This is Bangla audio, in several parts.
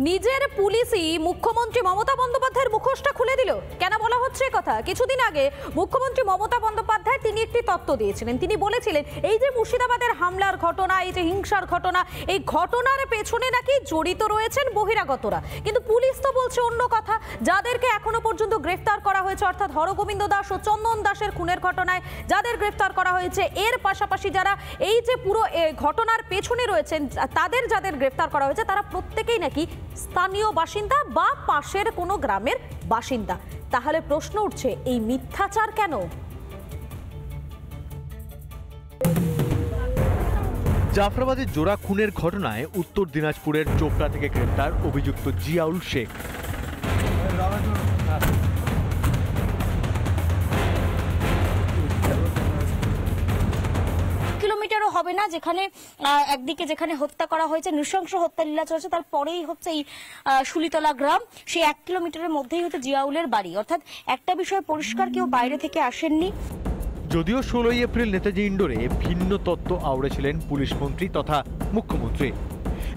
নিজের পুলিশই মুখ্যমন্ত্রী মমতা বন্দ্যোপাধ্যায়ের মুখোশটা খুলে দিল। কেন বলা হচ্ছে কথা? কিছুদিন আগে মুখ্যমন্ত্রী মমতা বন্দ্যোপাধ্যায় তিনি একটি তথ্য দিয়েছিলেন। তিনি বলেছিলেন এই যে মুর্শিদাবাদের হামলার ঘটনা, এই যে হিংসার ঘটনা, এই ঘটনার পেছনে নাকি জড়িত রয়েছেন বহিরাগতরা। কিন্তু পুলিশ তো বলছে অন্য কথা। যাদেরকে এখনো পর্যন্ত গ্রেফতার করা হয়েছে, অর্থাৎ হরগোবিন্দ দাস ও চন্দন দাসের খুনের ঘটনায় যাদের গ্রেফতার করা হয়েছে, এর পাশাপাশি যারা এই যে পুরো ঘটনার পেছনে রয়েছেন যাদের গ্রেফতার করা হয়েছে, তারা প্রত্যেকেই নাকি স্থানীয় বাসিন্দা বা পাশের কোনো গ্রামের বাসিন্দা। তাহলে প্রশ্ন উঠছে, এই মিথ্যাচার কেন? জাফরাবাদের জোড়া খুনের ঘটনায় উত্তর দিনাজপুরের চোপড়া থেকে গ্রেফতার অভিযুক্ত জিয়াউল শেখ। কিলোমিটারও হবে না যেখানে একদিকে যেখানে হত্যা করা হয়েছে, নৃশংস হত্যা লীলা চলছে, তারপরেই হচ্ছে এই শুলিতলা গ্রাম। সেই 1 কিলোমিটারের মধ্যেই হচ্ছে জিয়াউলের বাড়ি। অর্থাৎ একটা বিষয় পরিষ্কার, কেউ বাইরে থেকে আসেননি। যদিও 16 এপ্রিল নেতাজি ইন্ডোরে ভিন্ন তত্ত্ব আওড়েছিলেন পুলিশ মন্ত্রী তথা মুখ্যমন্ত্রী।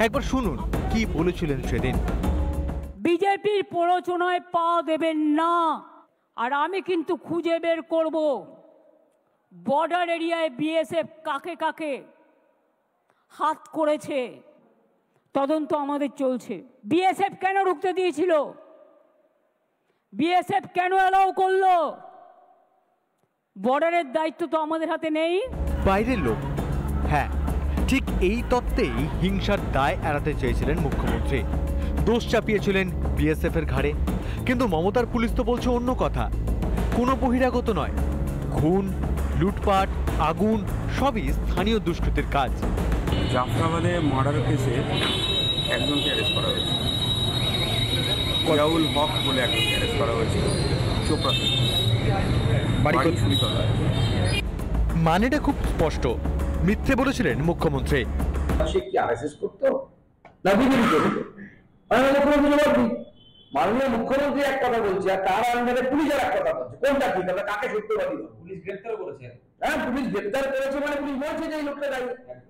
একবার শুনুন কি বলেছিলেন সেদিন। বিজেপির প্ররোচনায় পা দেবেন না, আর আমি কিন্তু খুঁজে বের করব বর্ডার এরিয়ায় বিএসএফ কাকে কাকে হাত করেছে। তদন্ত আমাদের চলছে। বিএসএফ কেন রুখতে দিয়েছিল? বিএসএফ কেন অ্যালাউ করলো? বর্ডারের দায়িত্ব তো আমাদের হাতে নেই। বাইরের লোক, হ্যাঁ, ঠিক এই তত্ত্বেই হিংসার দায় এড়াতে চেয়েছিলেন মুখ্যমন্ত্রী। দোষ চাপিয়েছিলেন বিএসএফ এর ঘাড়ে। কিন্তু মমতার পুলিশ তো বলছে অন্য কথা। কোনো বহিরাগত নয়, খুন, লুটপাট, আগুন সবই স্থানীয় দুষ্কৃতির কাজ। জাফরাবাদে মার্ডার কেসে একজনকে অ্যারেস্ট করা হয়েছে, জিয়াউল হক বলে একজনকে অ্যারেস্ট করা হয়েছিল চোপড়া থেকে। মানেটা খুব স্পষ্ট, মিথ্যে বলেছিলেন মুখ্যমন্ত্রী। সে কি আরএসএস করতো না বিজেপি করতো? মাননীয় মুখ্যমন্ত্রী এক কথা বলছে আর তার আন্ডারে পুলিশের এক কথা বলছে। কোনটা ঠিক? আমরা কাকে সত্যবাদী? পুলিশ গ্রেফতার করেছে। হ্যাঁ, পুলিশ গ্রেফতার করেছে মানে পুলিশ বলছে যে এই লোকটা দায়ী।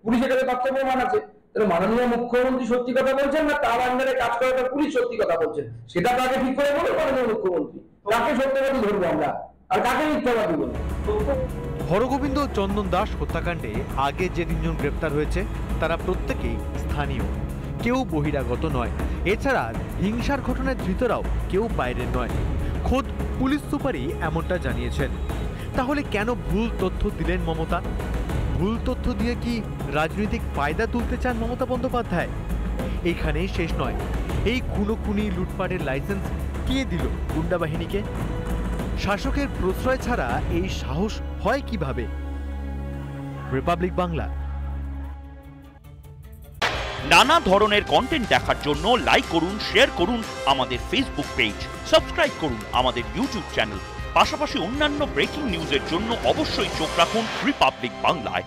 পুলিশের কাছে তথ্য প্রমাণ আছে। তাহলে মাননীয় মুখ্যমন্ত্রী সত্যি কথা বলছেন না তার আন্ডারে কাজ করাটা পুলিশ সত্যি কথা বলছেন? সেটা তাকে ঠিক করে বলে মাননীয় মুখ্যমন্ত্রী। কাকে সত্যবাদী ধরবো আমরা আর কাকে মিথ্যাবাদী বলবো? হরগোবিন্দ চন্দন দাস হত্যাকাণ্ডে আগে যে 3 জন গ্রেফতার হয়েছে তারা প্রত্যেকেই স্থানীয়, কেউ বহিরাগত নয়। এছাড়া হিংসার ঘটনায় ধৃতরাও কেউ বাইরের নয়। খোদ পুলিশ সুপারই এমনটা জানিয়েছেন। তাহলে কেন ভুল তথ্য দিলেন মমতা? ভুল তথ্য দিয়ে কি রাজনৈতিক ফায়দা তুলতে চান মমতা বন্দ্যোপাধ্যায়? এইখানেই শেষ নয়। এই খুনোখুনি লুটপাটের লাইসেন্স কে দিল গুন্ডা বাহিনীকে? শাসকের প্রশ্রয় ছাড়া এই সাহস হয় কিভাবে? রিপাবলিক বাংলা। নানা ধরনের কন্টেন্ট দেখার জন্য লাইক করুন, শেয়ার করুন আমাদের ফেসবুক পেজ, সাবস্ক্রাইব করুন আমাদের ইউটিউব চ্যানেল। পাশাপাশি অন্যান্য ব্রেকিং নিউজের জন্য অবশ্যই চোখ রাখুন রিপাবলিক বাংলায়।